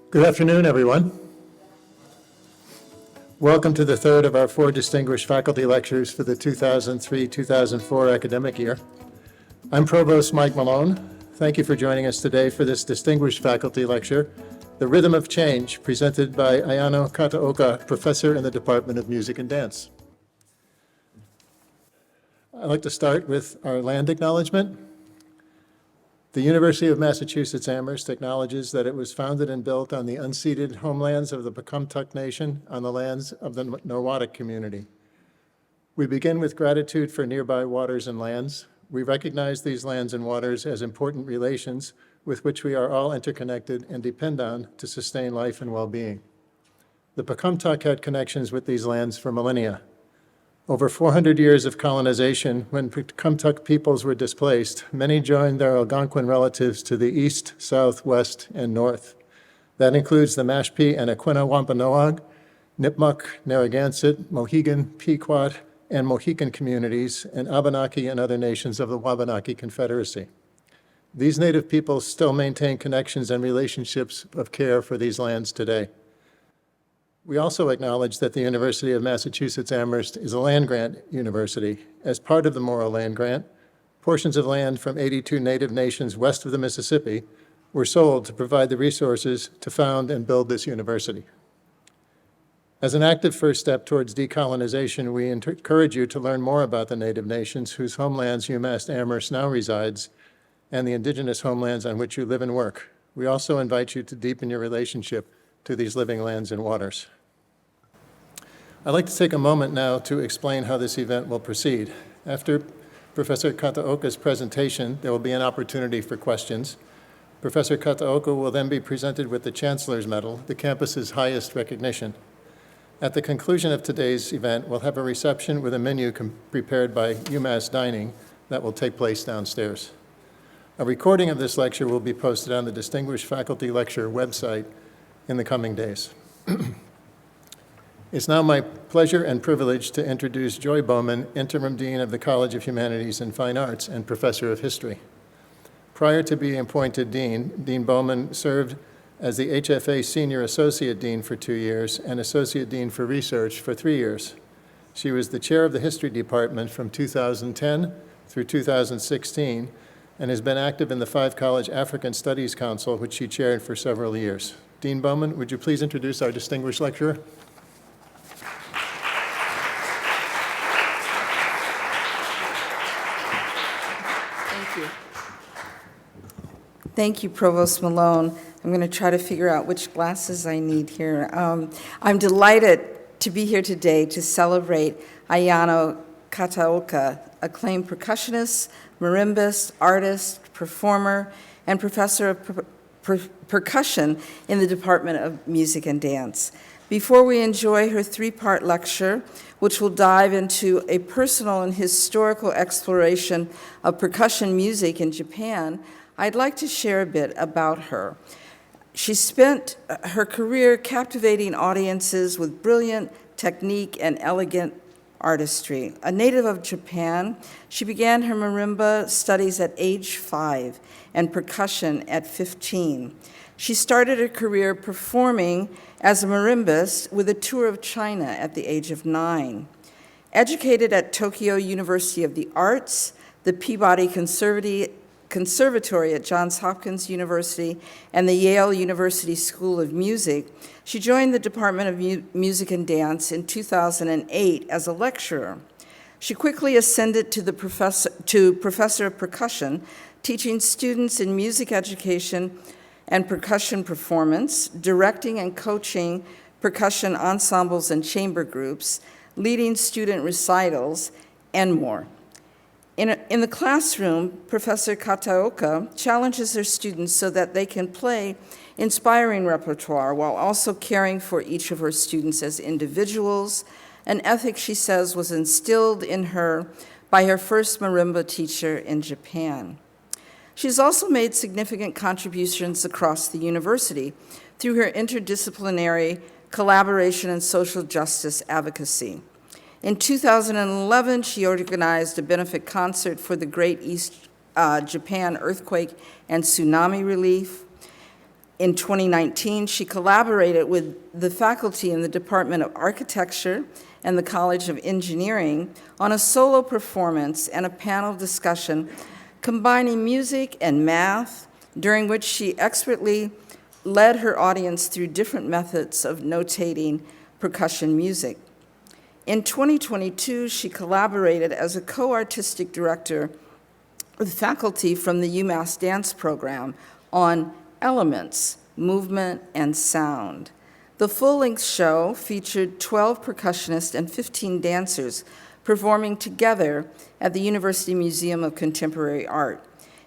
Good afternoon, everyone. Welcome to the third of our four distinguished faculty lectures for the 2003-2004 academic year. I'm Provost Mike Malone. Thank you for joining us today for this distinguished faculty lecture, The Rhythm of Change, presented by Ayano Kataoka, professor in the Department of Music and Dance. I'd like to start with our land acknowledgement. The University of Massachusetts Amherst acknowledges that it was founded and built on the unceded homelands of the Pecumtuck Nation on the lands of the Norwatic community. We begin with gratitude for nearby waters and lands. We recognize these lands and waters as important relations with which we are all interconnected and depend on to sustain life and well-being. The Pecumtuck had connections with these lands for millennia. Over 400 years of colonization, when Pecumtuck peoples were displaced, many joined their Algonquin relatives to the east, south, west, and north. That includes the Mashpee and Aquinnah Wampanoag, Nipmuc, Narragansett, Mohegan, Pequot, and Mohican communities, and Abenaki and other nations of the Wabanaki Confederacy. These native peoples still maintain connections and relationships of care for these lands today. We also acknowledge that the University of Massachusetts Amherst is a land-grant university. As part of the Morrill Land Grant, portions of land from 82 native nations west of the Mississippi were sold to provide the resources to found and build this university. As an active first step towards decolonization, we encourage you to learn more about the native nations whose homelands UMass Amherst now resides and the indigenous homelands on which you live and work. We also invite you to deepen your relationship to these living lands and waters. I'd like to take a moment now to explain how this event will proceed. After Professor Kataoka's presentation, there will be an opportunity for questions. Professor Kataoka will then be presented with the Chancellor's Medal, the campus's highest recognition. At the conclusion of today's event, we'll have a reception with a menu prepared by UMass Dining that will take place downstairs. A recording of this lecture will be posted on the Distinguished Faculty Lecture website in the coming days. It's now my pleasure and privilege to introduce Joy Bowman, Interim Dean of the College of Humanities and Fine Arts and Professor of History. Prior to being appointed Dean, Dean Bowman served as the HFA Senior Associate Dean for 2 years and Associate Dean for Research for 3 years. She was the chair of the History Department from 2010 through 2016 and has been active in the Five College African Studies Council, which she chaired for several years. Dean Bowman, would you please introduce our distinguished lecturer? Thank you, Provost Malone. I'm going to try to figure out which glasses I need here. I'm delighted to be here today to celebrate Ayano Kataoka, acclaimed percussionist, marimbist, artist, performer, and professor of percussion in the Department of Music and Dance. Before we enjoy her three-part lecture, which will dive into a personal and historical exploration of percussion music in Japan, I'd like to share a bit about her. She spent her career captivating audiences with brilliant technique and elegant artistry. A native of Japan, she began her marimba studies at age 5 and percussion at 15. She started her career performing as a marimbist with a tour of China at the age of 9. Educated at Tokyo University of the Arts, the Peabody Conservatory at Johns Hopkins University, and the Yale University School of Music, she joined the Department of Music and Dance in 2008 as a lecturer. She quickly ascended to professor of percussion, teaching students in music education and percussion performance, directing and coaching percussion ensembles and chamber groups, leading student recitals, and more. In the classroom, Professor Kataoka challenges her students so that they can play inspiring repertoire while also caring for each of her students as individuals, an ethic she says was instilled in her by her first marimba teacher in Japan. She's also made significant contributions across the university through her interdisciplinary collaboration and social justice advocacy. In 2011, she organized a benefit concert for the Great East Japan earthquake and tsunami relief. In 2019, she collaborated with the faculty in the Department of Architecture and the College of Engineering on a solo performance and a panel discussion combining music and math, during which she expertly led her audience through different methods of notating percussion music. In 2022, she collaborated as a co-artistic director with faculty from the UMass dance program on elements, movement, and sound. The full-length show featured 12 percussionists and 15 dancers performing together at the University Museum of Contemporary Art.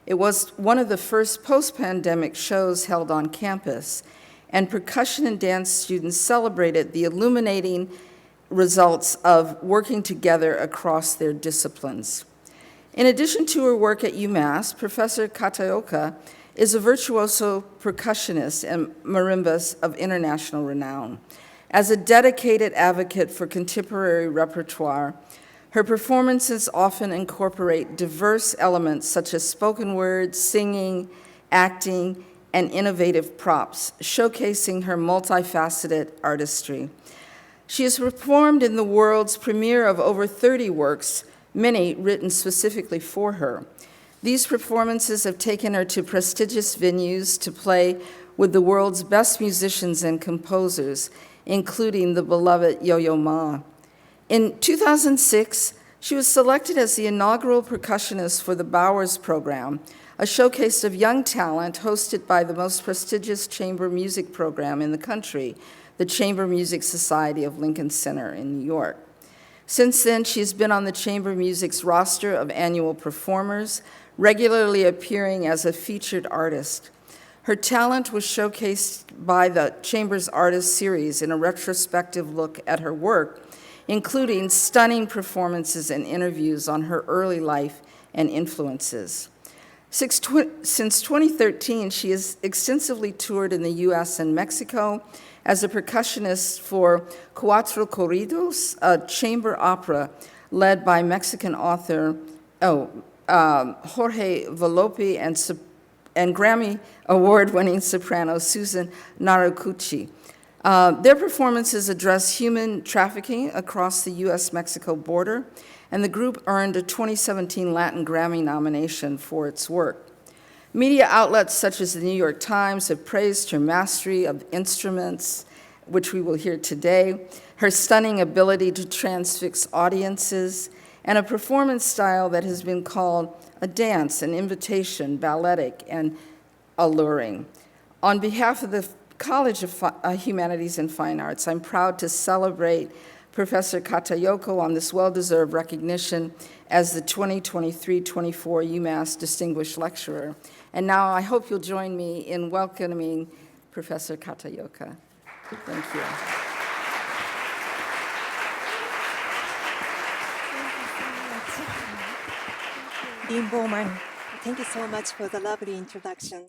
It was one of the first post-pandemic shows held on campus, and percussion and dance students celebrated the illuminating results of working together across their disciplines. In addition to her work at UMass, Professor Kataoka is a virtuoso percussionist and marimbas of international renown. As a dedicated advocate for contemporary repertoire, her performances often incorporate diverse elements such as spoken word, singing, acting, and innovative props, showcasing her multifaceted artistry. She has performed in the world's premiere of over 30 works, many written specifically for her. These performances have taken her to prestigious venues to play with the world's best musicians and composers, including the beloved Yo-Yo Ma. In 2006, she was selected as the inaugural percussionist for the Bowers Program, a showcase of young talent hosted by the most prestigious chamber music program in the country, the Chamber Music Society of Lincoln Center in New York. Since then, she's been on the Chamber Music's roster of annual performers, regularly appearing as a featured artist. Her talent was showcased by the Chamber's Artist Series in a retrospective look at her work, including stunning performances and interviews on her early life and influences. Since 2013, she has extensively toured in the US and Mexico as a percussionist for Cuatro Corridos, a chamber opera led by Mexican author Jorge Volpi and Grammy Award-winning soprano Susan Naracucci. Their performances address human trafficking across the U.S.-Mexico border, and the group earned a 2017 Latin Grammy nomination for its work. Media outlets such as the New York Times have praised her mastery of instruments, which we will hear today, her stunning ability to transfix audiences, and a performance style that has been called a dance, an invitation, balletic, and alluring. On behalf of the College of Humanities and Fine Arts, I'm proud to celebrate Professor Kataoka on this well-deserved recognition as the 2023-24 UMass Distinguished Lecturer. And now I hope you'll join me in welcoming Professor Kataoka. Thank you. Dean Bowman, thank you so much for the lovely introduction.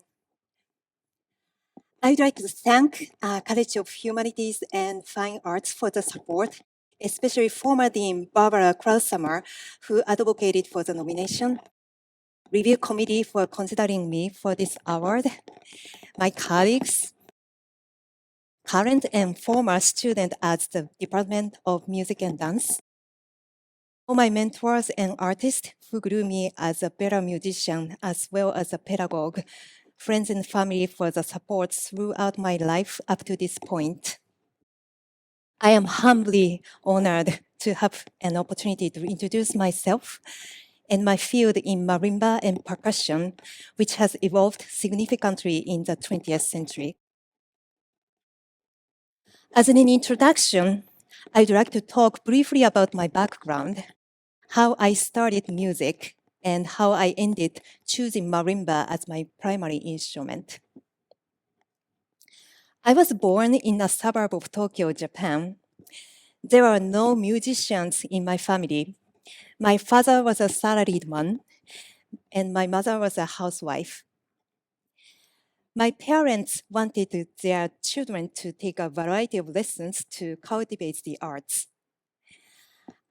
I'd like to thank College of Humanities and Fine Arts for the support, especially former Dean Barbara Kraushammer, who advocated for the nomination, review committee for considering me for this award, my colleagues, current and former students at the Department of Music and Dance, all my mentors and artists who grew me as a better musician as well as a pedagogue, friends and family for the support throughout my life up to this point. I am humbly honored to have an opportunity to introduce myself and my field in marimba and percussion, which has evolved significantly in the 20th century. As an introduction, I'd like to talk briefly about my background, how I started music, and how I ended choosing marimba as my primary instrument. I was born in a suburb of Tokyo, Japan. There are no musicians in my family. My father was a salaried man, and my mother was a housewife. My parents wanted their children to take a variety of lessons to cultivate the arts.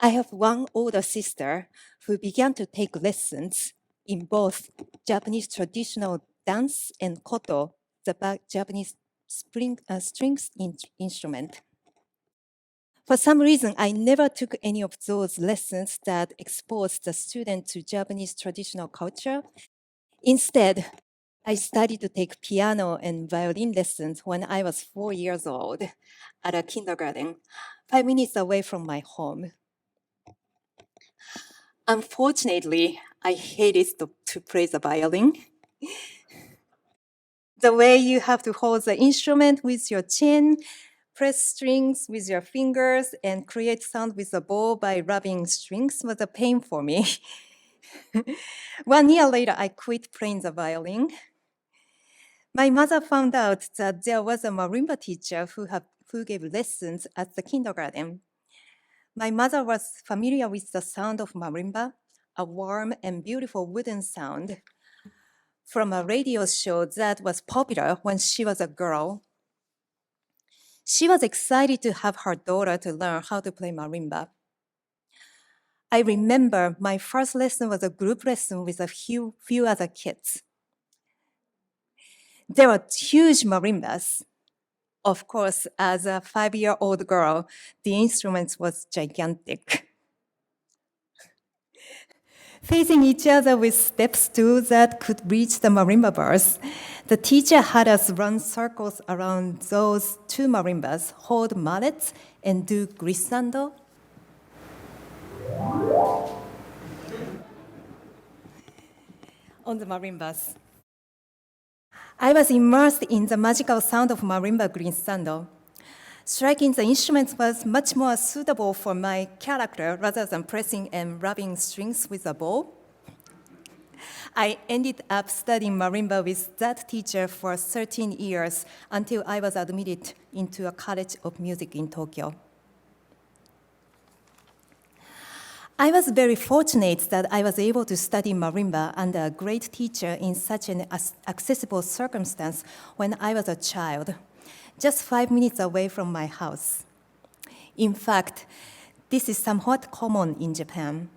I have one older sister who began to take lessons in both Japanese traditional dance and koto the Japanese strings instrument. For some reason, I never took any of those lessons that exposed the student to Japanese traditional culture. Instead, I started to take piano and violin lessons when I was 4 years old at a kindergarten, 5 minutes away from my home. Unfortunately, I hated to play the violin. The way you have to hold the instrument with your chin, press strings with your fingers, and create sound with the bow by rubbing strings was a pain for me. 1 year later, I quit playing the violin. My mother found out that there was a marimba teacher who gave lessons at the kindergarten. My mother was familiar with the sound of marimba, a warm and beautiful wooden sound, from a radio show that was popular when she was a girl. She was excited to have her daughter to learn how to play marimba. I remember my first lesson was a group lesson with a few other kids. There were huge marimbas. Of course, as a 5-year-old girl, the instrument was gigantic. Facing each other with steps too that could reach the marimba bars, the teacher had us run circles around those two marimbas, hold mallets, and do glissando. On the marimbas. I was immersed in the magical sound of marimba glissando. Striking the instruments was much more suitable for my character rather than pressing and rubbing strings with a bow. I ended up studying marimba with that teacher for 13 years until I was admitted into a college of music in Tokyo. I was very fortunate that I was able to study marimba under a great teacher in such an accessible circumstance when I was a child, just 5 minutes away from my house. In fact, this is somewhat common in Japan.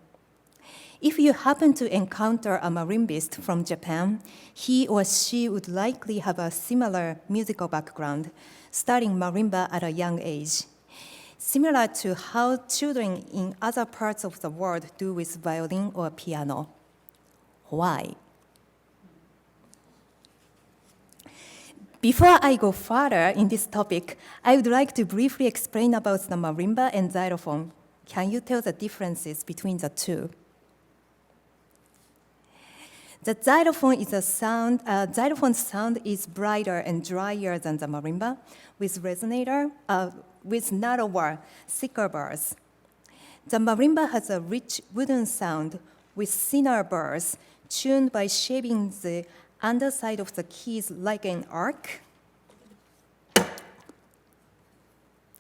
If you happen to encounter a marimbist from Japan, he or she would likely have a similar musical background, studying marimba at a young age, similar to how children in other parts of the world do with violin or piano. Why? Before I go further in this topic, I would like to briefly explain about the marimba and xylophone. Can you tell the differences between the two? The xylophone sound is brighter and drier than the marimba, with narrower, thicker bars. The marimba has a rich wooden sound with thinner bars, tuned by shaping the underside of the keys like an arc.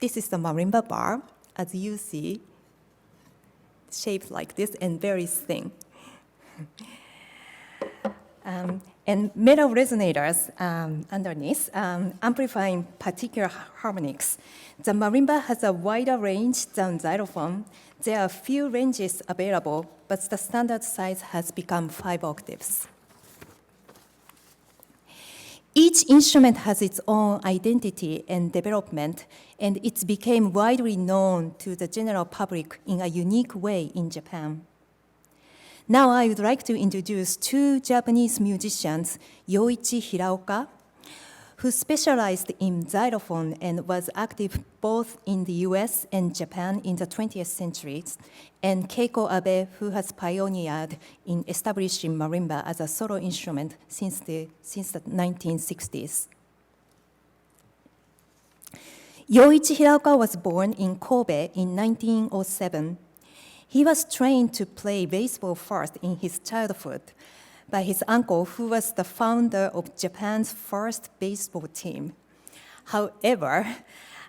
This is the marimba bar, as you see, shaped like this and very thin. And metal resonators underneath, amplifying particular harmonics. The marimba has a wider range than xylophone. There are few ranges available, but the standard size has become 5 octaves. Each instrument has its own identity and development, and it became widely known to the general public in a unique way in Japan. Now I would like to introduce 2 Japanese musicians, Yoichi Hiraoka, who specialized in xylophone and was active both in the US and Japan in the 20th century, and Keiko Abe, who has pioneered in establishing marimba as a solo instrument since the 1960s. Yoichi Hiraoka was born in Kobe in 1907. He was trained to play baseball first in his childhood by his uncle, who was the founder of Japan's first baseball team. However,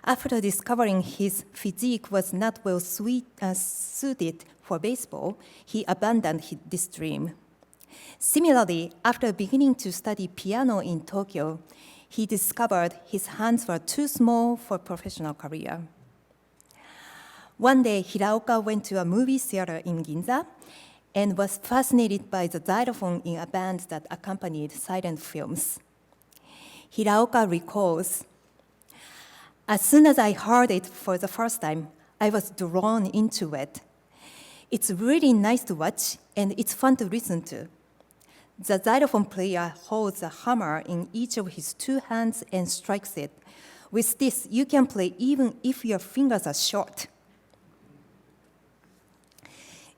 after discovering his physique was not well suited for baseball, he abandoned this dream. Similarly, after beginning to study piano in Tokyo, he discovered his hands were too small for a professional career. One day, Hiraoka went to a movie theater in Ginza and was fascinated by the xylophone in a band that accompanied silent films. Hiraoka recalls, "As soon as I heard it for the first time, I was drawn into it. It's really nice to watch, and it's fun to listen to. The xylophone player holds a hammer in each of his two hands and strikes it. With this, you can play even if your fingers are short."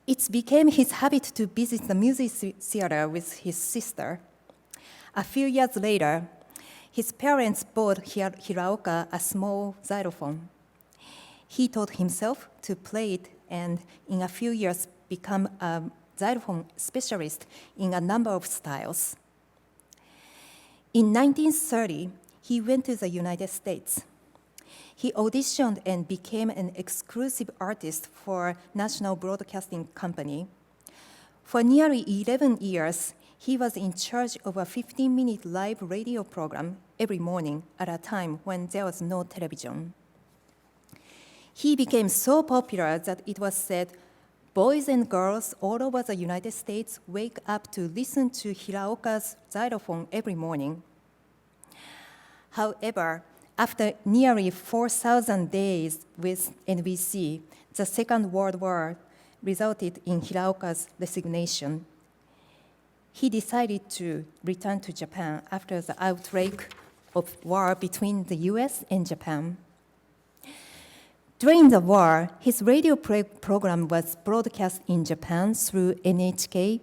It became his habit to visit the music theater with his sister. A few years later, his parents bought Hiraoka a small xylophone. He taught himself to play it and in a few years become a xylophone specialist in a number of styles. In 1930, he went to the United States. He auditioned and became an exclusive artist for National Broadcasting Company. For nearly 11 years, he was in charge of a 15-minute live radio program every morning at a time when there was no television. He became so popular that it was said, boys and girls all over the United States wake up to listen to Hiraoka's xylophone every morning. However, after nearly 4,000 days with NBC, the Second World War resulted in Hiraoka's resignation. He decided to return to Japan after the outbreak of war between the US and Japan. During the war, his radio program was broadcast in Japan through NHK,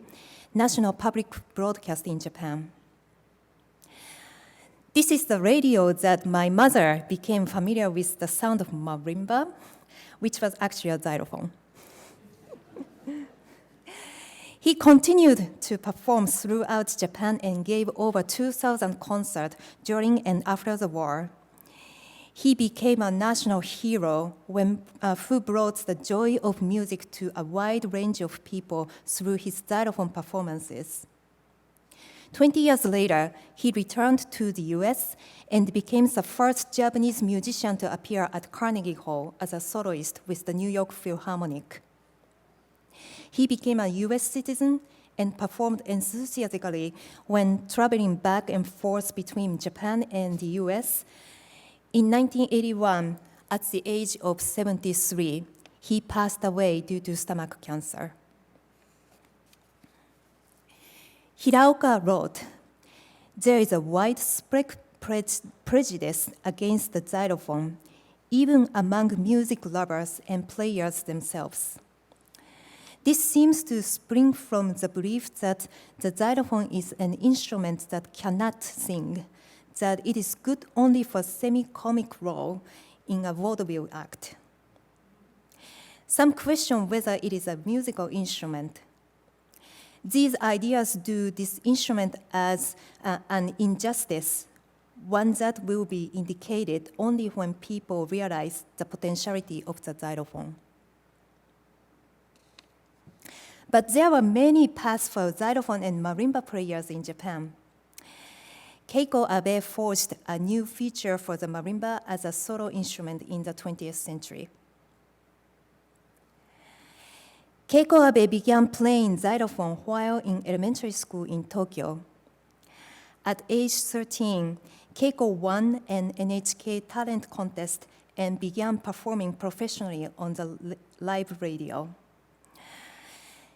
National Public Broadcasting Japan. This is the radio that my mother became familiar with the sound of marimba, which was actually a xylophone. He continued to perform throughout Japan and gave over 2,000 concerts during and after the war. He became a national hero who brought the joy of music to a wide range of people through his xylophone performances. 20 years later, he returned to the US and became the first Japanese musician to appear at Carnegie Hall as a soloist with the New York Philharmonic. He became a US citizen and performed enthusiastically when traveling back and forth between Japan and the US. In 1981, at the age of 73, he passed away due to stomach cancer. Hiraoka wrote, "There is a widespread prejudice against the xylophone, even among music lovers and players themselves. This seems to spring from the belief that the xylophone is an instrument that cannot sing, that it is good only for semi-comic role in a vaudeville act. Some question whether it is a musical instrument. These ideas do this instrument as an injustice, one that will be indicated only when people realize the potentiality of the xylophone. But there were many paths for xylophone and marimba players in Japan. Keiko Abe forged a new future for the marimba as a solo instrument in the 20th century. Keiko Abe began playing xylophone while in elementary school in Tokyo. At age 13, Keiko won an NHK talent contest and began performing professionally on the live radio.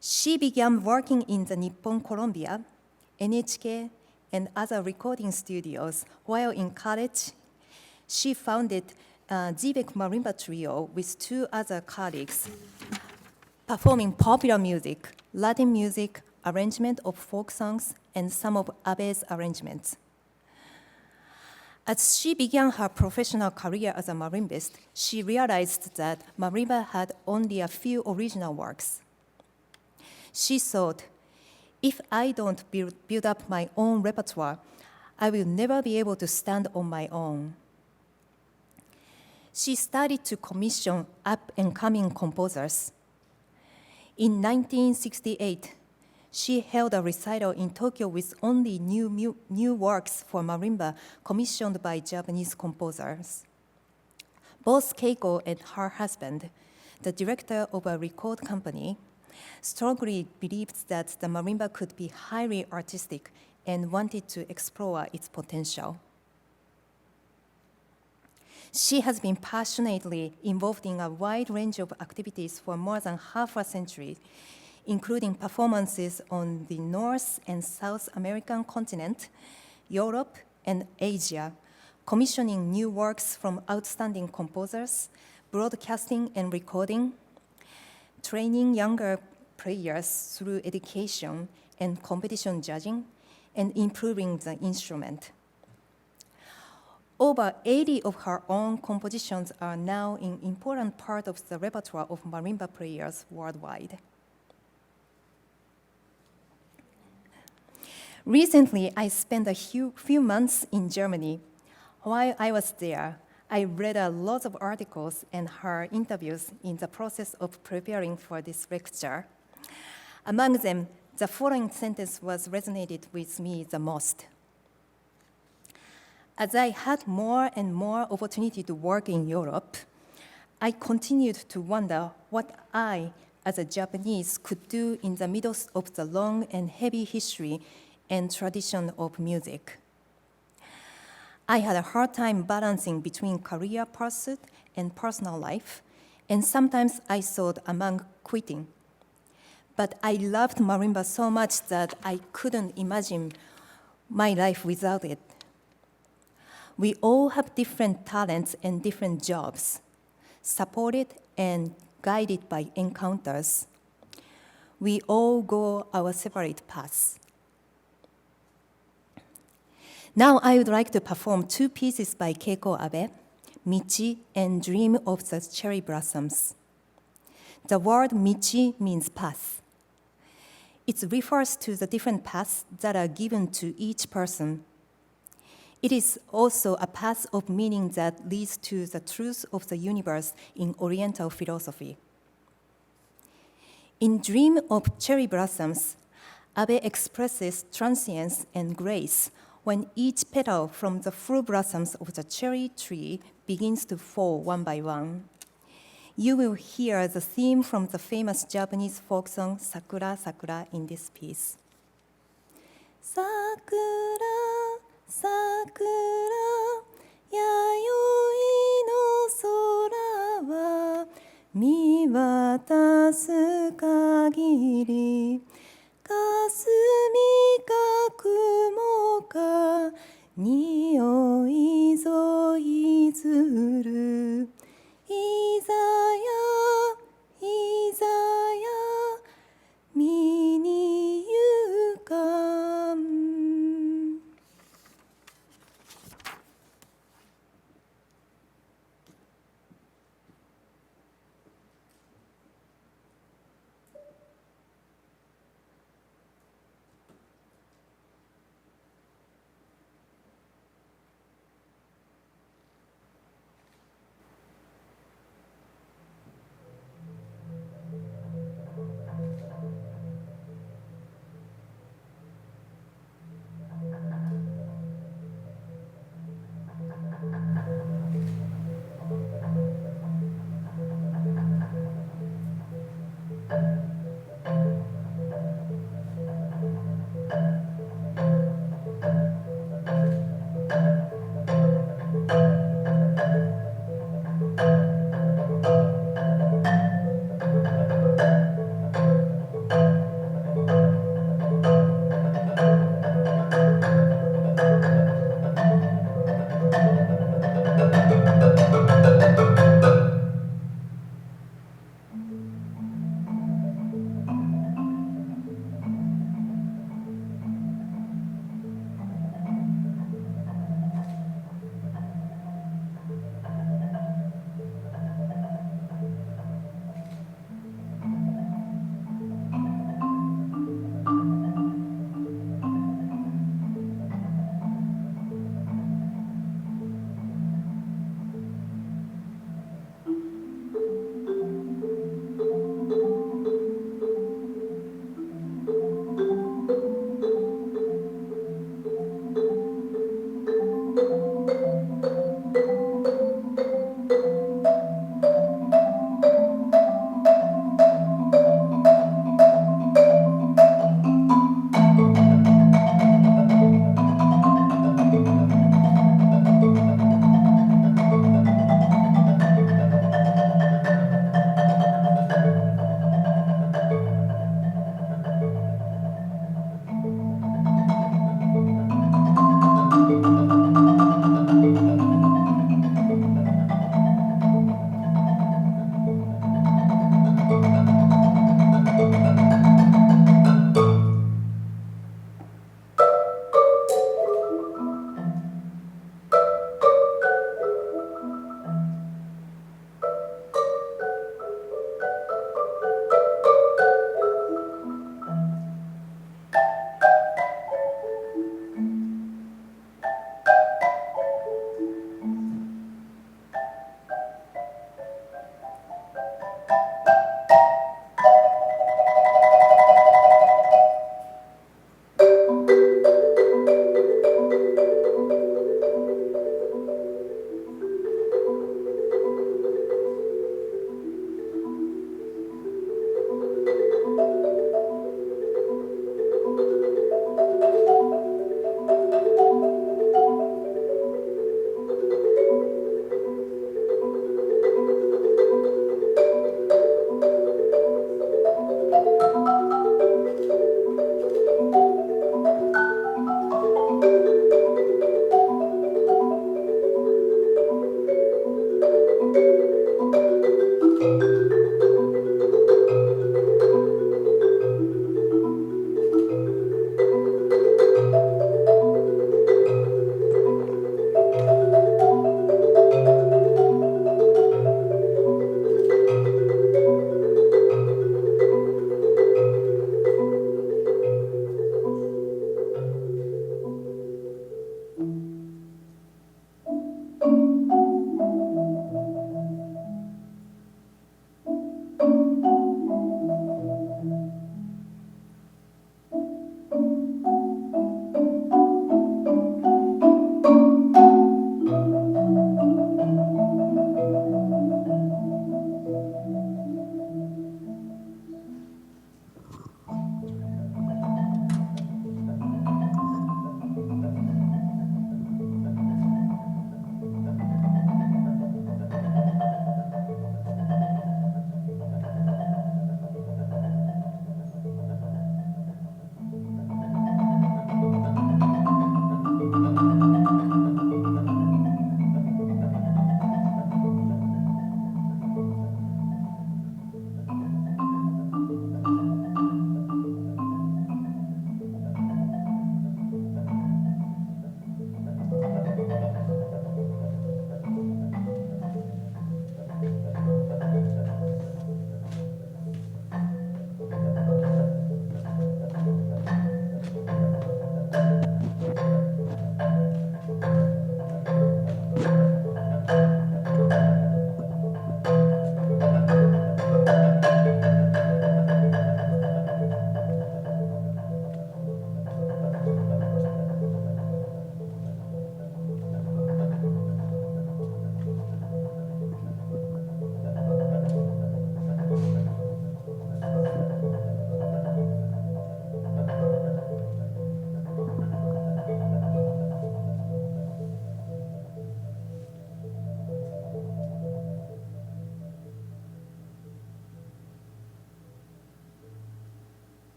She began working in the Nippon Columbia, NHK, and other recording studios. While in college, she founded Zibek Marimba Trio with two other colleagues, performing popular music, Latin music, arrangement of folk songs, and some of Abe's arrangements. As she began her professional career as a marimbist, she realized that marimba had only a few original works. She thought, if I don't build up my own repertoire, I will never be able to stand on my own. She started to commission up-and-coming composers. In 1968, she held a recital in Tokyo with only new works for marimba commissioned by Japanese composers. Both Keiko and her husband, the director of a record company, strongly believed that the marimba could be highly artistic and wanted to explore its potential. She has been passionately involved in a wide range of activities for more than half a century, including performances on the North and South American continent, Europe, and Asia, commissioning new works from outstanding composers, broadcasting and recording, training younger players through education and competition judging, and improving the instrument. Over 80 of her own compositions are now an important part of the repertoire of marimba players worldwide. Recently, I spent a few months in Germany. While I was there, I read a lot of articles and heard interviews in the process of preparing for this lecture. Among them, the following sentence was resonated with me the most. As I had more and more opportunity to work in Europe, I continued to wonder what I, as a Japanese, could do in the middle of the long and heavy history and tradition of music. I had a hard time balancing between career pursuit and personal life, and sometimes I thought among quitting. But I loved marimba so much that I couldn't imagine my life without it. We all have different talents and different jobs, supported and guided by encounters. We all go our separate paths. Now I would like to perform two pieces by Keiko Abe, Michi and Dream of the Cherry Blossoms. The word Michi means path. It refers to the different paths that are given to each person. It is also a path of meaning that leads to the truth of the universe in Oriental philosophy. In Dream of Cherry Blossoms, Abe expresses transience and grace when each petal from the full blossoms of the cherry tree begins to fall one by one. You will hear the theme from the famous Japanese folk song Sakura Sakura in this piece. Sakura, Sakura, yayoi no sora wa miwatasu kagiri, kasumi ka kumo ka nioi zo izuru, izaya, izaya, mi ni yukam.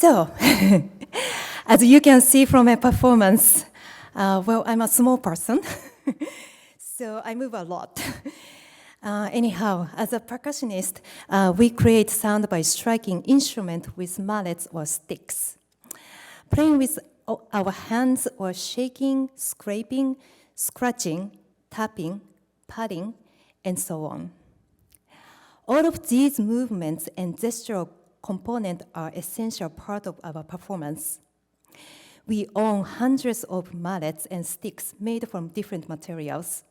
So, as you can see from my performance, well, I'm a small person, so I move a lot. Anyhow, as a percussionist, we create sound by striking instrument with mallets or sticks. Playing with our hands or shaking, scraping, scratching, tapping, patting, and so on. All of these movements and gestural components are essential part of our performance. We own hundreds of mallets and sticks made from different materials.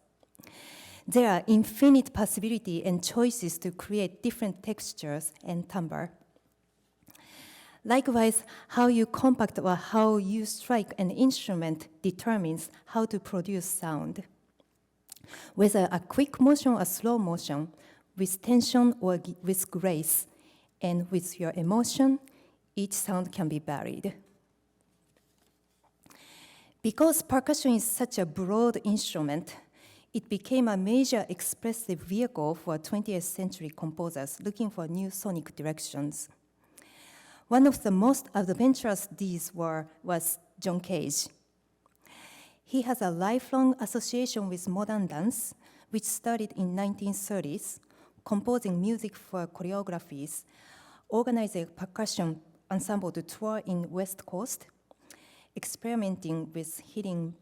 There are infinite possibility and choices to create different textures and timbre. Likewise, how you compact or how you strike an instrument determines how to produce sound. Whether a quick motion or slow motion, with tension or with grace, and with your emotion, each sound can be varied. Because percussion is such a broad instrument, it became a major expressive vehicle for 20th century composers looking for new sonic directions. One of the most adventurous these was John Cage. He has a lifelong association with modern dance, which started in 1930s, composing music for choreographies, organizing a percussion ensemble to tour in West Coast, experimenting with hitting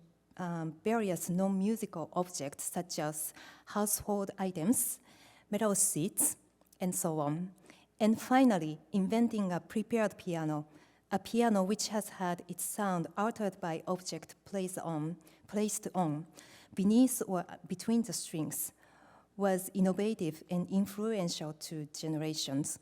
various non-musical objects such as household items, metal seats, and so on. And finally, inventing a prepared piano, a piano which has had its sound altered by object placed on, beneath or between the strings, was innovative and influential to generations.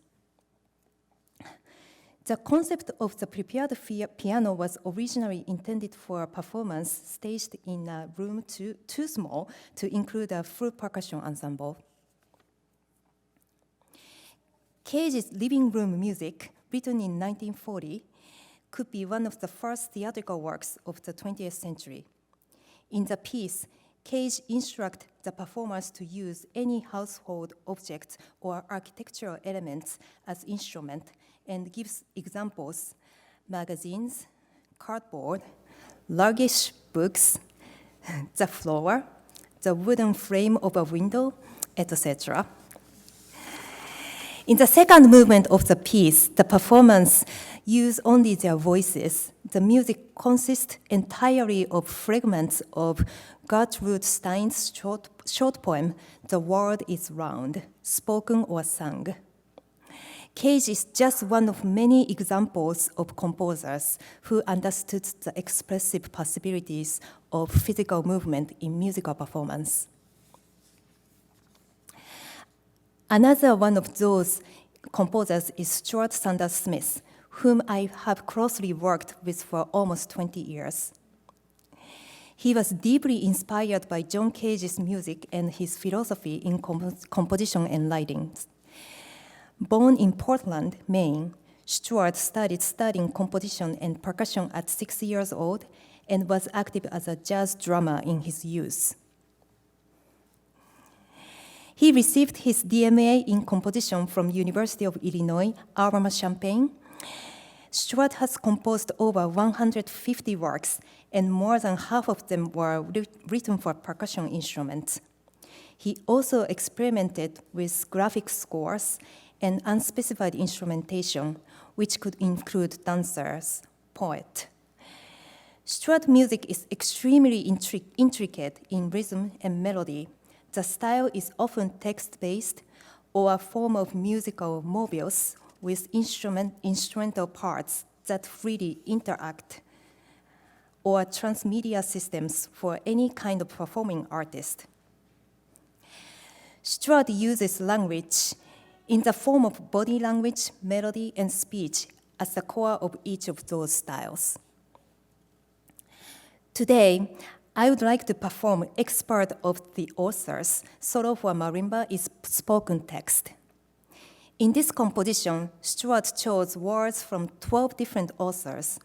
The concept of the prepared piano was originally intended for a performance staged in a room too small to include a full percussion ensemble. Cage's living room music, written in 1940, could be one of the first theatrical works of the 20th century. In the piece, Cage instructs the performers to use any household objects or architectural elements as instruments and gives examples: magazines, cardboard, largish books, the floor, the wooden frame of a window, etc. In the second movement of the piece, the performers use only their voices. The music consists entirely of fragments of Gertrude Stein's short poem, The World is Round, spoken or sung. Cage is just one of many examples of composers who understood the expressive possibilities of physical movement in musical performance. Another one of those composers is Stuart Sanders Smith, whom I have closely worked with for almost 20 years. He was deeply inspired by John Cage's music and his philosophy in composition and lighting. Born in Portland, Maine, Stuart started studying composition and percussion at 6 years old and was active as a jazz drummer in his youth. He received his DMA in composition from University of Illinois, Urbana-Champaign. Stuart has composed over 150 works, and more than half of them were written for percussion instruments. He also experimented with graphic scores and unspecified instrumentation, which could include dancers, poets. Stuart music is extremely intricate in rhythm and melody. The style is often text-based or a form of musical mobiles with instrumental parts that freely interact, or transmedia systems for any kind of performing artist. Stuart uses language in the form of body language, melody, and speech as the core of each of those styles. Today, I would like to perform Expert of the Authors, Solo for Marimba is spoken text. In this composition, Stuart chose words from 12 different authors.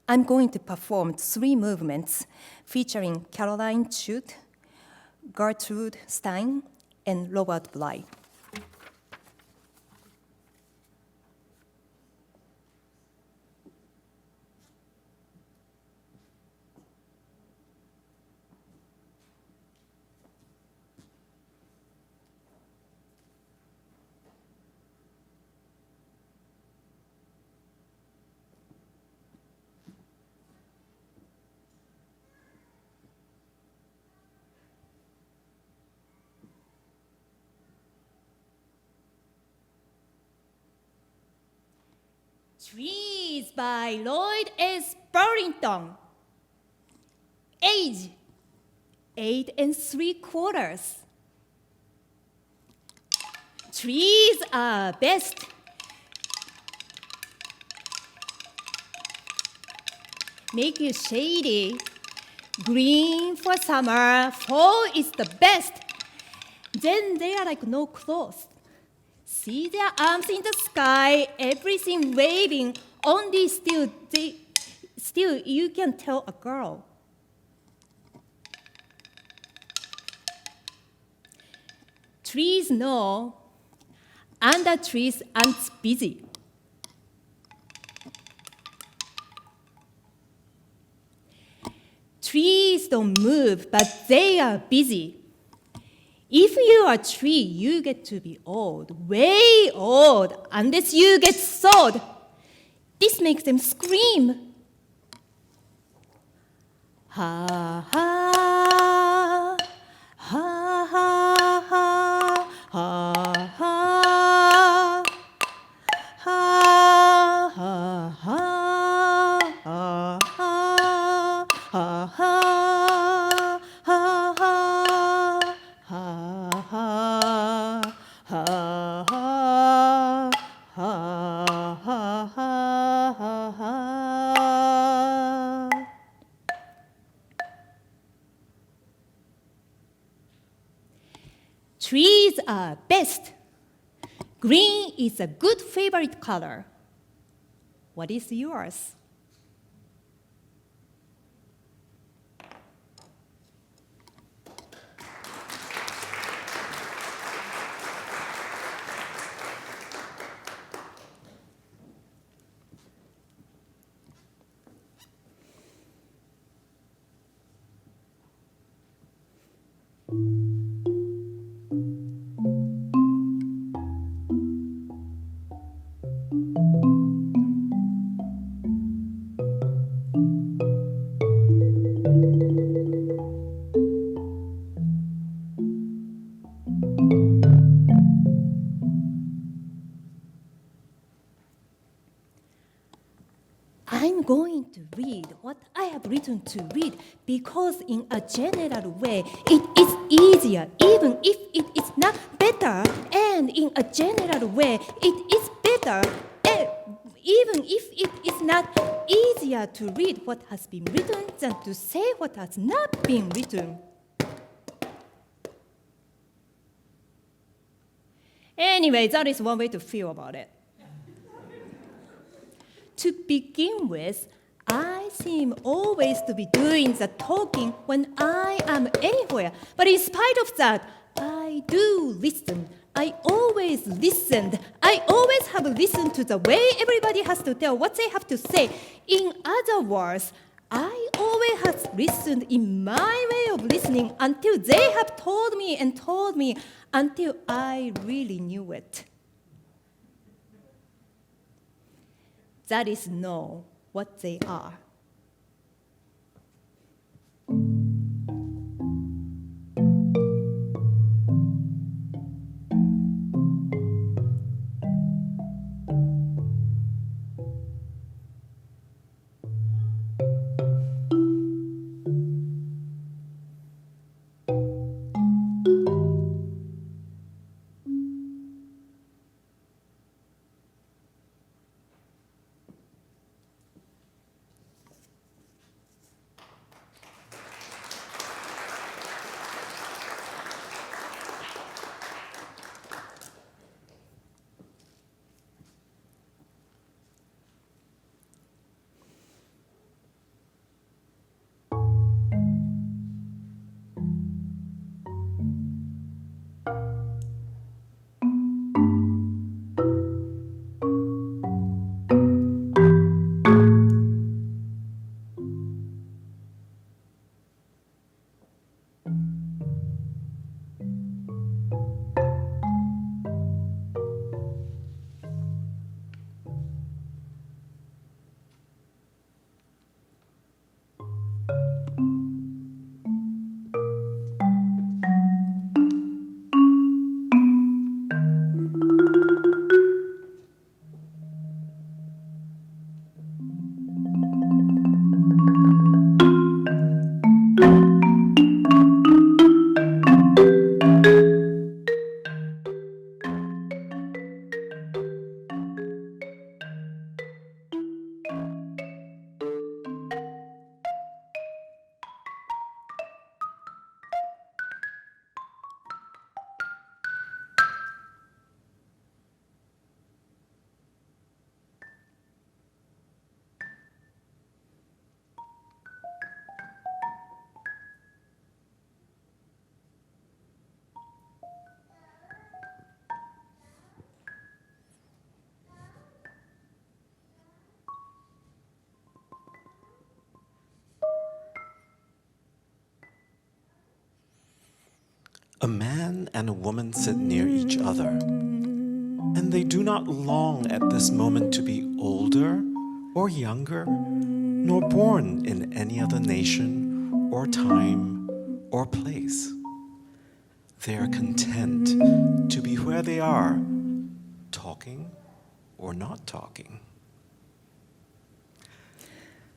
I'm going to perform 3 movements featuring Caroline Chute, Gertrude Stein, and Robert Bly. Trees by Lloyd S. Burlington. Age 8 3/4. Trees are best. Make you shady. Green for summer, fall is the best. Then they are like no clothes. See their arms in the sky, everything waving, only still you can tell a girl. Trees know, under trees ants busy. Trees don't move, but they are busy. If you are a tree, you get to be old, way old, unless you get sawed. This makes them scream. Ha ha, ha ha ha, ha ha, ha ha ha, ha ha, ha ha, ha ha. Ha ha ha ha ha ha ha ha. Trees are best. Green is a good favorite color. What is yours? I'm going to read what I have written to read because in a general way it is easier even if it is not better, and in a general way it is better even if it is not easier to read what has been written than to say what has not been written. Anyway, that is one way to feel about it. To begin with, I seem always to be doing the talking when I am anywhere. But in spite of that, I do listen. I always listened. I always have listened to the way everybody has to tell what they have to say. In other words, I always have listened in my way of listening until they have told me and told me until I really knew it. That is know what they are. A man and a woman sit near each other, and they do not long at this moment to be older or younger, nor born in any other nation or time or place. They are content to be where they are, talking or not talking.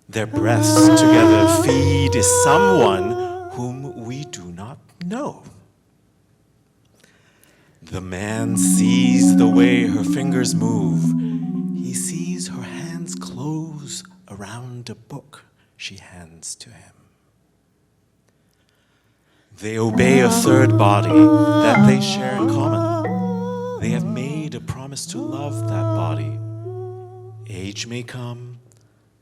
Their breasts together feed someone whom we do not know. The man sees the way her fingers move. He sees her hands close around a book she hands to him. They obey a third body that they share in common. They have made a promise to love that body. Age may come,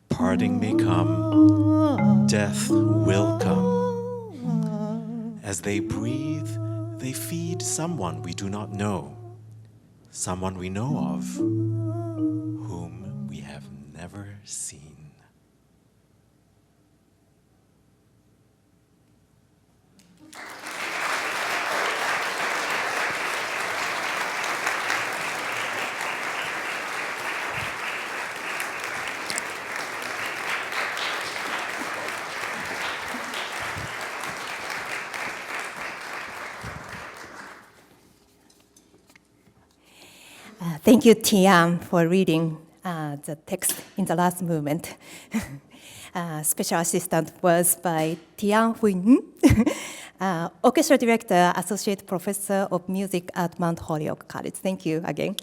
parting may come, death will come. As they breathe, they feed someone we do not know, someone we know of, whom we have never seen. Thank you, Tian, for reading the text in the last movement. Special assistant was by Tian Huyn, orchestra director, associate professor of music at Mount Holyoke College. Thank you again.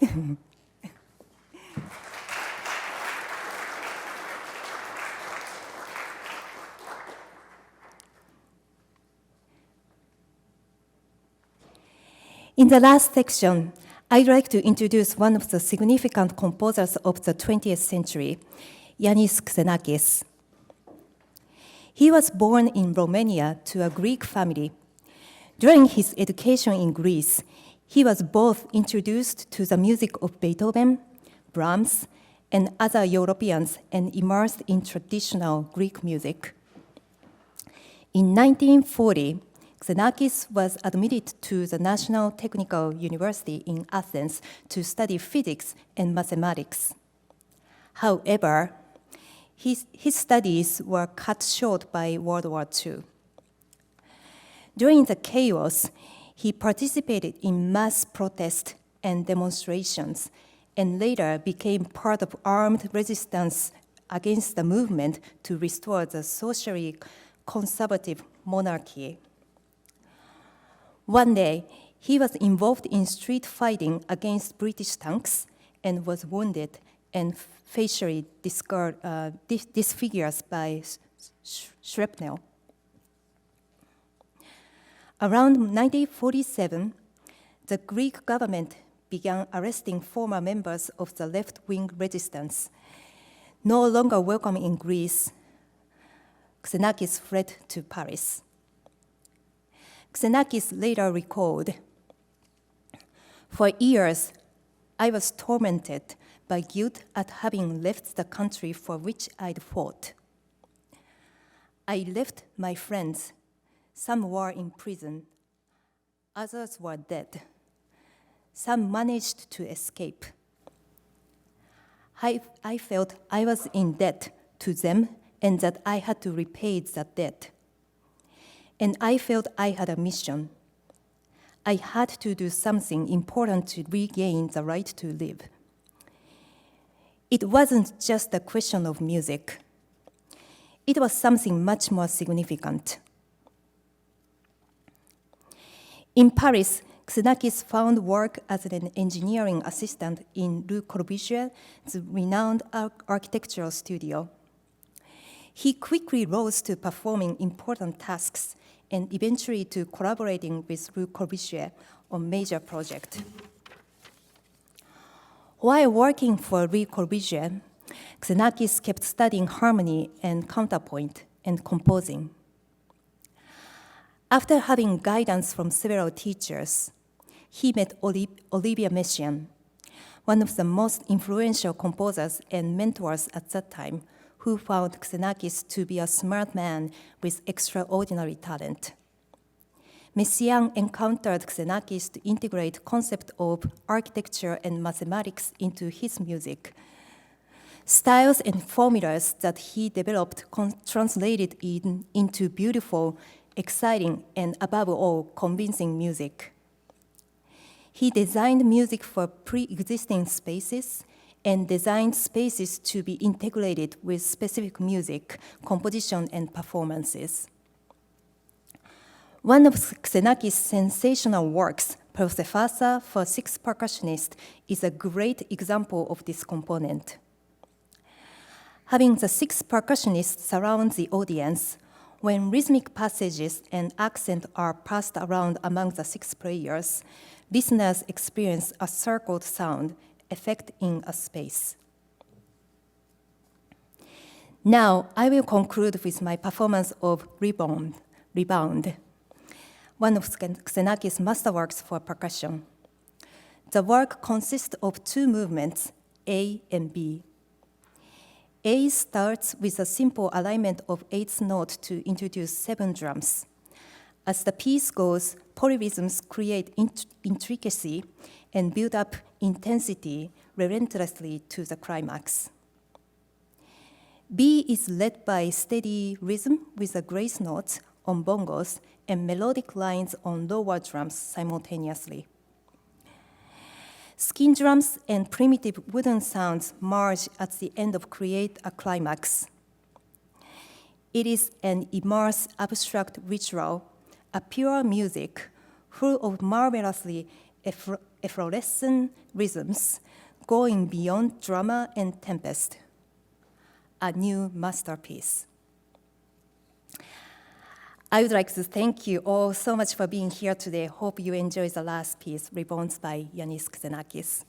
In the last section, I'd like to introduce one of the significant composers of the 20th century, Yanis Xenakis. He was born in Romania to a Greek family. During his education in Greece, he was both introduced to the music of Beethoven, Brahms, and other Europeans and immersed in traditional Greek music. In 1940, Xenakis was admitted to the National Technical University in Athens to study physics and mathematics. However, his studies were cut short by World War II. During the chaos, he participated in mass protests and demonstrations, and later became part of armed resistance against the movement to restore the socially conservative monarchy. One day, he was involved in street fighting against British tanks and was wounded and facially disfigured by shrapnel. Around 1947, the Greek government began arresting former members of the left-wing resistance. No longer welcome in Greece, Xenakis fled to Paris. Xenakis later recalled, "For years, I was tormented by guilt at having left the country for which I'd fought. I left my friends. Some were in prison. Others were dead. Some managed to escape. I felt I was in debt to them and that I had to repay that debt. And I felt I had a mission. I had to do something important to regain the right to live. It wasn't just a question of music. It was something much more significant." In Paris, Xenakis found work as an engineering assistant in Rue Corbusier, the renowned architectural studio. He quickly rose to performing important tasks and eventually to collaborating with Rue Corbusier on major projects. While working for Rue Corbusier, Xenakis kept studying harmony and counterpoint and composing. After having guidance from several teachers, he met Olivier Messiaen, one of the most influential composers and mentors at that time, who found Xenakis to be a smart man with extraordinary talent. Messiaen encountered Xenakis to integrate concept of architecture and mathematics into his music. Styles and formulas that he developed translated into beautiful, exciting, and above all, convincing music. He designed music for pre-existing spaces and designed spaces to be integrated with specific music, composition, and performances. One of Xenakis' sensational works, Persephassa for Six Percussionists, is a great example of this component. Having the six percussionists surround the audience, when rhythmic passages and accent are passed around among the six players, listeners experience a circled sound effect in a space. Now, I will conclude with my performance of Rebound, one of Xenakis' masterworks for percussion. The work consists of two movements, A and B. A starts with a simple alignment of eighth note to introduce 7 drums. As the piece goes, polyrhythms create intricacy and build up intensity relentlessly to the climax. B is led by steady rhythm with a grace notes on bongos and melodic lines on lower drums simultaneously. Skin drums and primitive wooden sounds merge at the end to create a climax. It is an immersive abstract ritual, a pure music full of marvelously efflorescent rhythms going beyond drama and tempest. A new masterpiece. I would like to thank you all so much for being here today. Hope you enjoy the last piece, Rebounds by Yanis Xenakis.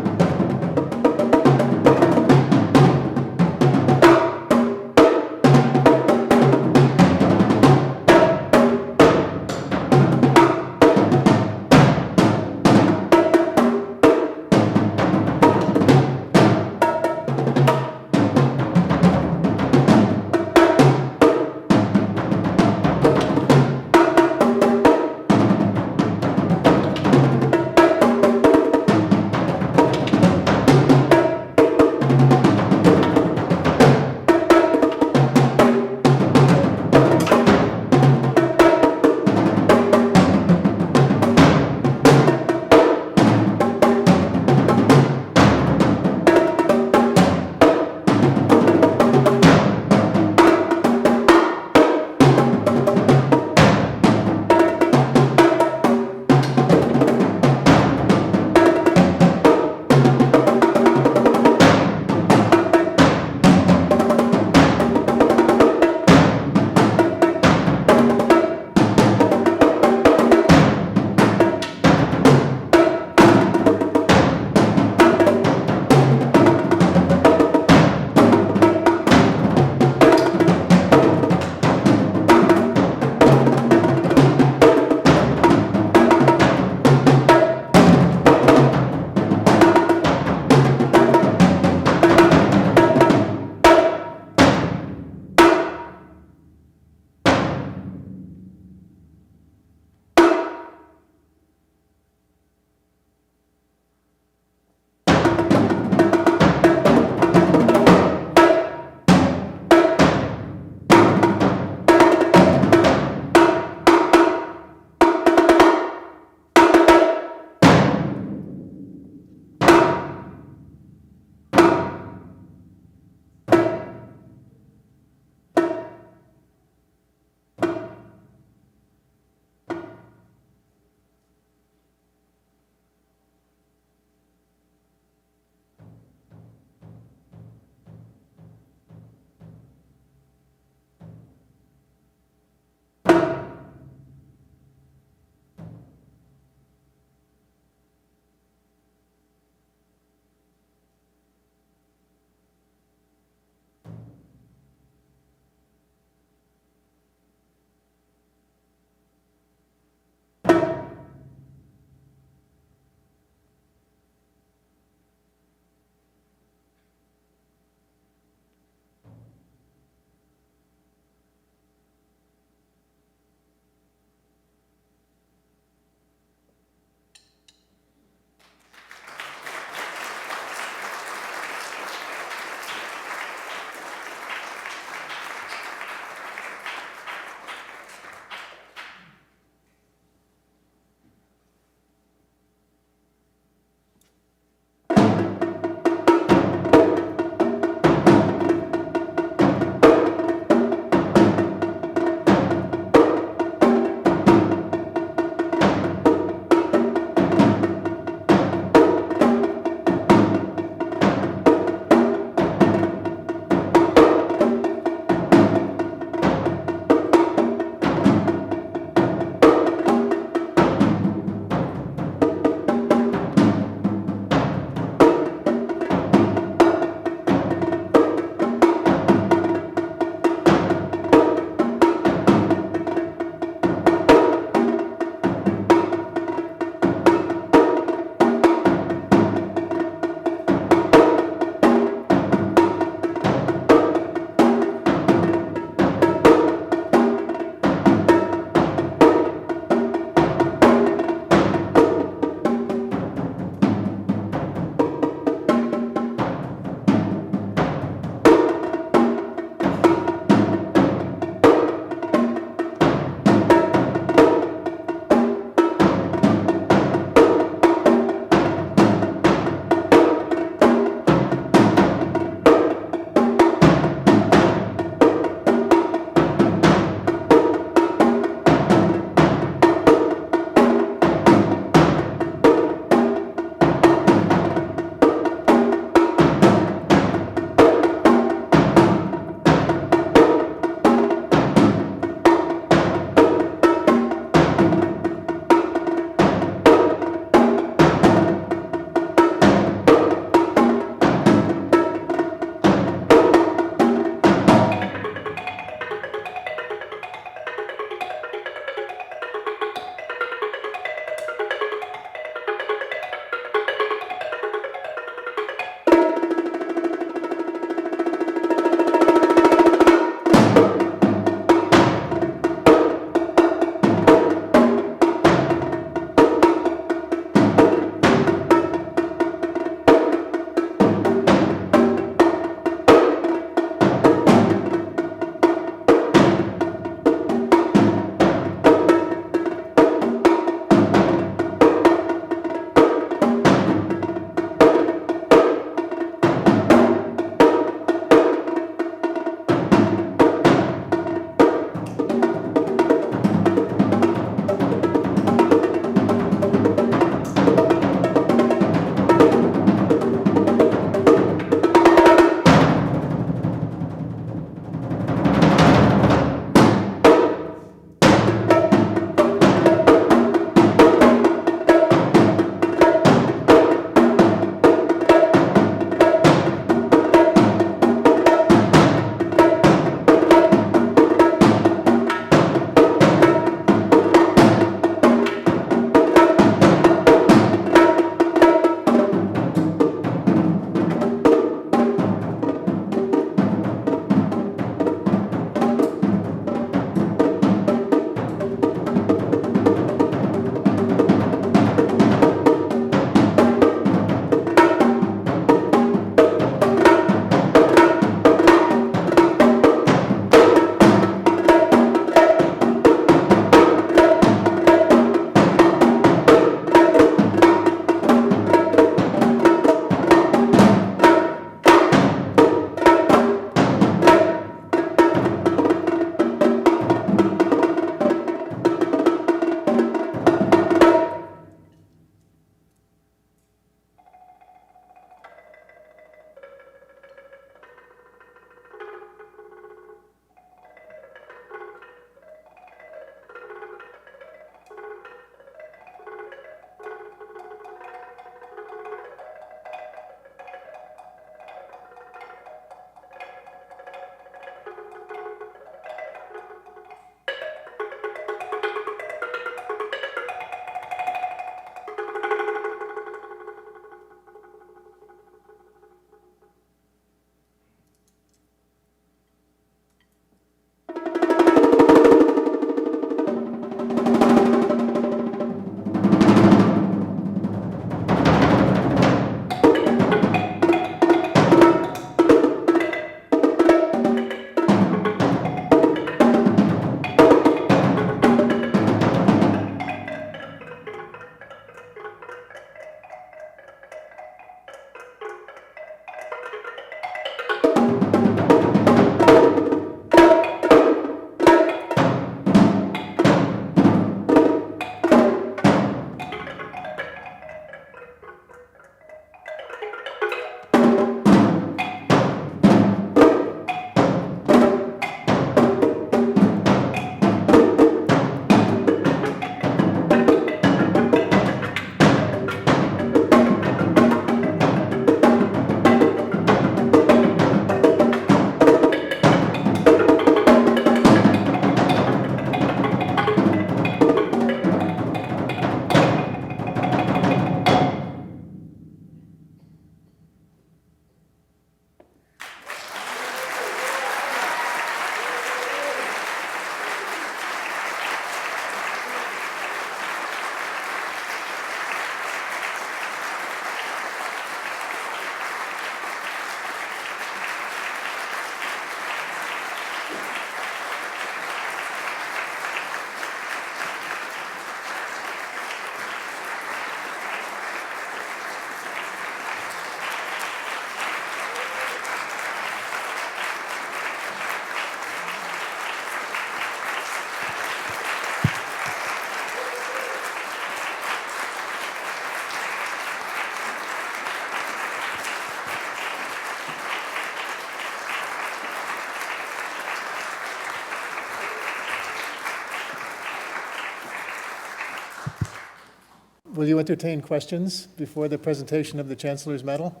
will you entertain questions before the presentation of the Chancellor's Medal?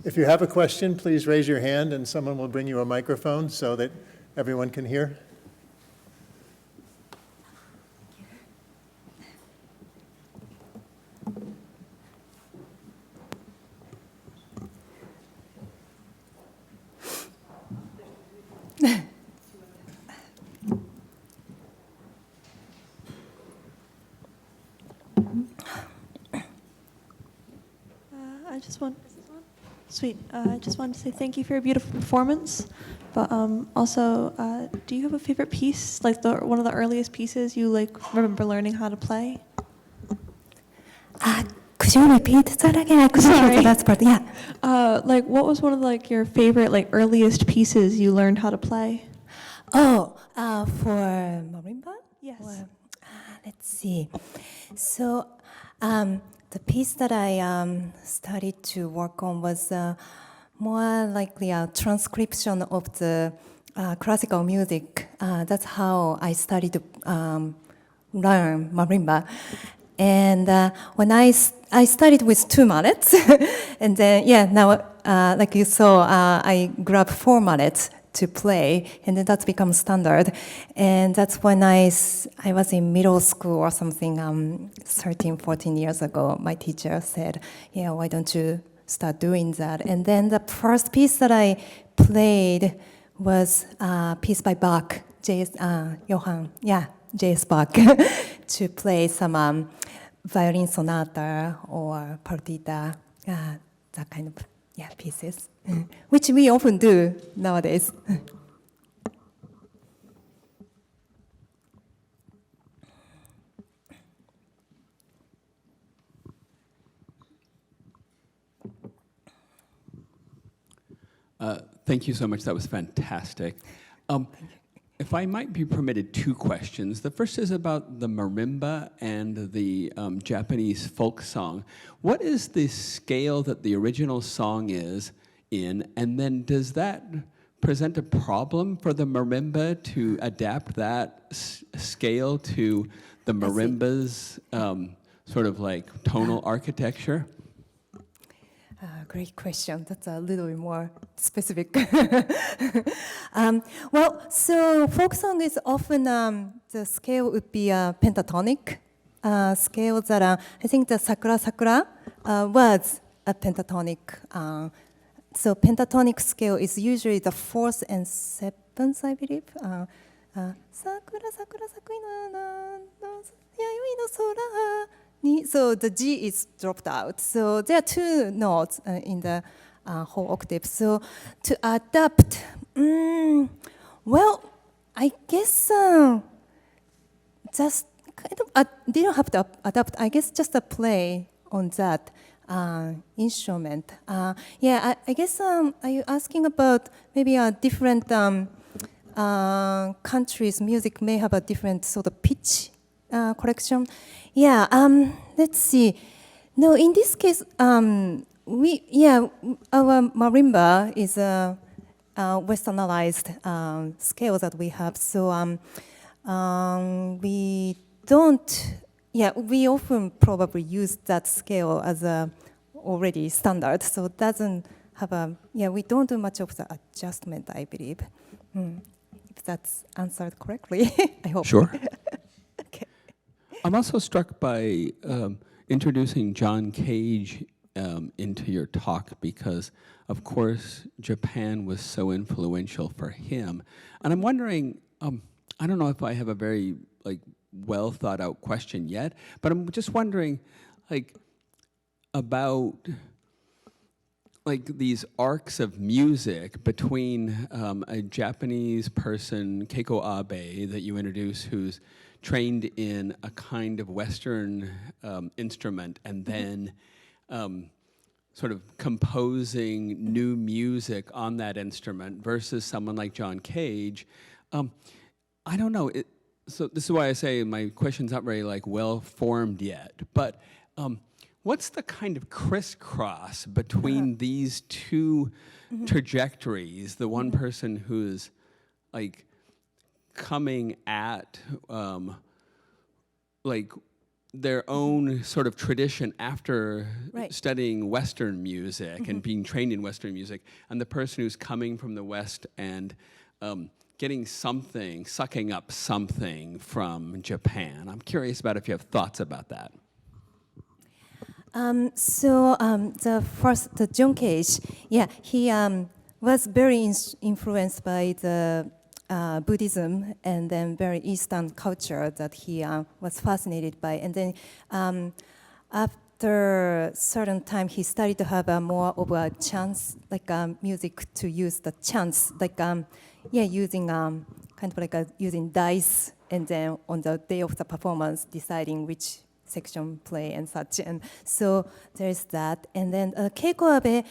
If you have a question, please raise your hand and someone will bring you a microphone so that everyone can hear. I just want, sweet. I just wanted to say thank you for your beautiful performance. But also, do you have a favorite piece, like one of the earliest pieces you remember learning how to play? Could you repeat that again? I couldn't hear Sorry. the last part. Yeah. What was one of your favorite earliest pieces you learned how to play? Oh, for marimba? Yes. Or, let's see. So, the piece that I started to work on was more likely a transcription of the classical music. That's how I started to learn marimba. And when I started with 2 mallets, and then, now, like you saw, I grabbed 4 mallets to play, and then that's become standard. And that's when I was in middle school or something, 13, 14 years ago, my teacher said, yeah, why don't you start doing that? And then the first piece that I played was a piece by Bach, J.S. Bach, to play some violin sonata or partita, that kind of pieces, which we often do nowadays. Thank you so much. That was fantastic. If I might be permitted 2 questions. The first is about the marimba and the Japanese folk song. What is the scale that the original song is in? And then does that present a problem for the marimba to adapt that scale to the marimba's sort of tonal architecture? Great question. That's a little bit more specific. So folk song is often the scale would be a pentatonic scale that I think the Sakura Sakura was a pentatonic. So pentatonic scale is usually the 4th and 7th, I believe. Sakura Sakura Sakura no yayoi no sora. So the G is dropped out. So there are 2 notes in the whole octave. So to adapt, I guess just kind of didn't have to adapt. I guess just a play on that instrument. I guess are you asking about maybe a different countries' music may have a different sort of pitch correction? Let's see. No, in this case, our marimba is a westernized scale that we have. So we don't. We often probably use that scale as a already standard. So it doesn't have a. We don't do much of the adjustment, I believe. If that's answered correctly, I hope. Sure. I'm also struck by introducing John Cage into your talk because, of course, Japan was so influential for him. And I'm wondering, I don't know if I have a very well thought out question yet, but I'm just wondering about these arcs of music between a Japanese person, Keiko Abe, that you introduce, who's trained in a kind of Western instrument, and then sort of composing new music on that instrument, versus someone like John Cage. I don't know. So this is why I say my question's not very well formed yet. But what's the kind of crisscross between these 2 trajectories? The one person who's coming at their own sort of tradition after Right. studying Western music and being trained in Western music, and the person who's coming from the West and getting something, sucking up something from Japan. I'm curious about if you have thoughts about that. The John Cage, yeah, he was very influenced by the Buddhism and then very Eastern culture that he was fascinated by. And then after a certain time, he started to have a more of a chance, like music to use the chance, like using kind of like using dice, and then on the day of the performance, deciding which section play and such. And so there's that. And then Keiko Abe,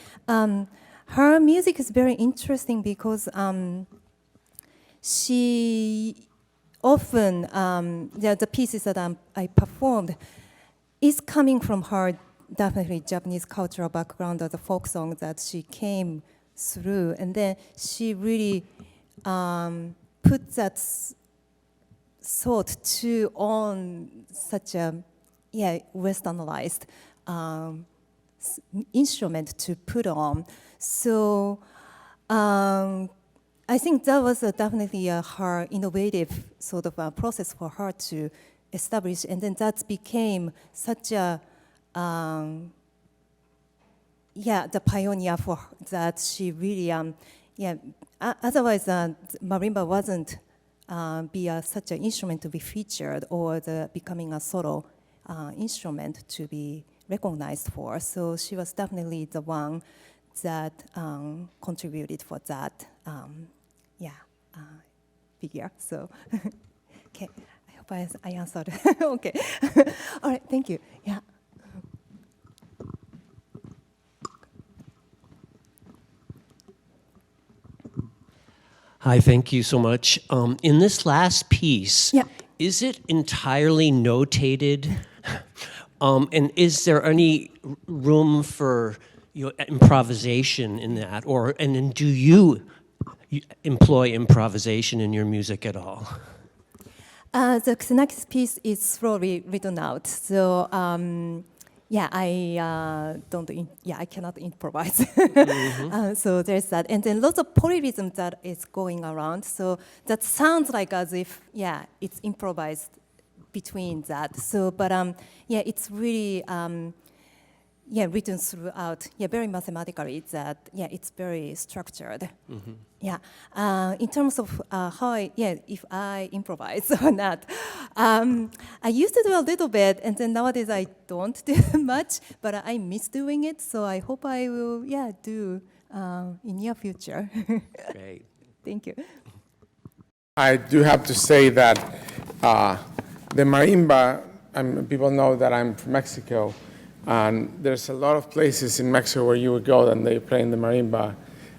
her music is very interesting because she often, the pieces that I performed is coming from her definitely Japanese cultural background of the folk song that she came through. And then she really put that thought to on such a westernized instrument to put on. So I think that was definitely her innovative sort of process for her to establish, and then that became such a the pioneer for that. She really otherwise marimba wasn't be such an instrument to be featured or becoming a solo instrument to be recognized for. So she was definitely the one that contributed for that figure. So okay, I hope I answered. Okay, all right, thank you. Yeah. Hi, thank you so much. In this last piece, Yeah. is it entirely notated? And is there any room for improvisation in that? And then do you employ improvisation in your music at all? The next piece is slowly written out. So I cannot improvise. So there's that, and then lots of polyrhythm that is going around. So that sounds like as if it's improvised between that. So, but it's really written throughout. Very mathematically. That it's very structured. In terms of how if I improvise or not, I used to do a little bit, and then nowadays I don't do much, but I miss doing it. So I hope I will do in near future. Great. Thank you. I do have to say that the marimba, people know that I'm from Mexico, and there's a lot of places in Mexico where you would go and they play in the marimba,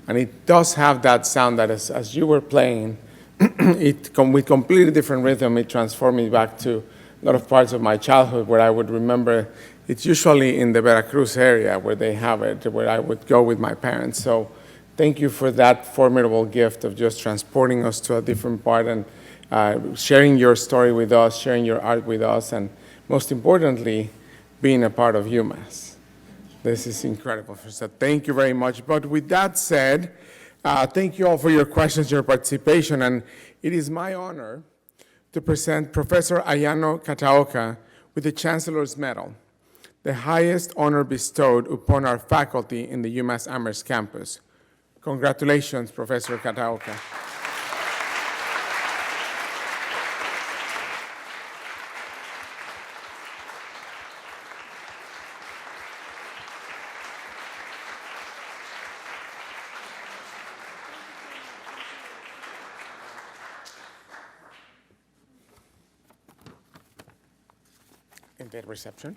and it does have that sound that as you were playing, with completely different rhythm, it transformed me back to a lot of parts of my childhood where I would remember. It's usually in the Veracruz area where they have it, where I would go with my parents. So thank you for that formidable gift of just transporting us to a different part and sharing your story with us, sharing your art with us, and most importantly, being a part of UMass. This is incredible. So thank you very much. But with that said, thank you all for your questions, your participation, and it is my honor to present Professor Ayano Kataoka with the Chancellor's Medal, the highest honor bestowed upon our faculty in the UMass Amherst campus. Congratulations, Professor Kataoka. In the reception?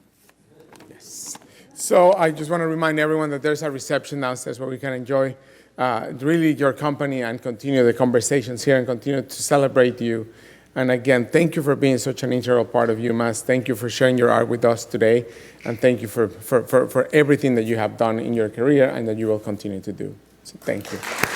Yes. So I just want to remind everyone that there's a reception downstairs where we can enjoy really your company and continue the conversations here and continue to celebrate you. And again, thank you for being such an integral part of UMass. Thank you for sharing your art with us today. And thank you for everything that you have done in your career and that you will continue to do. So thank you.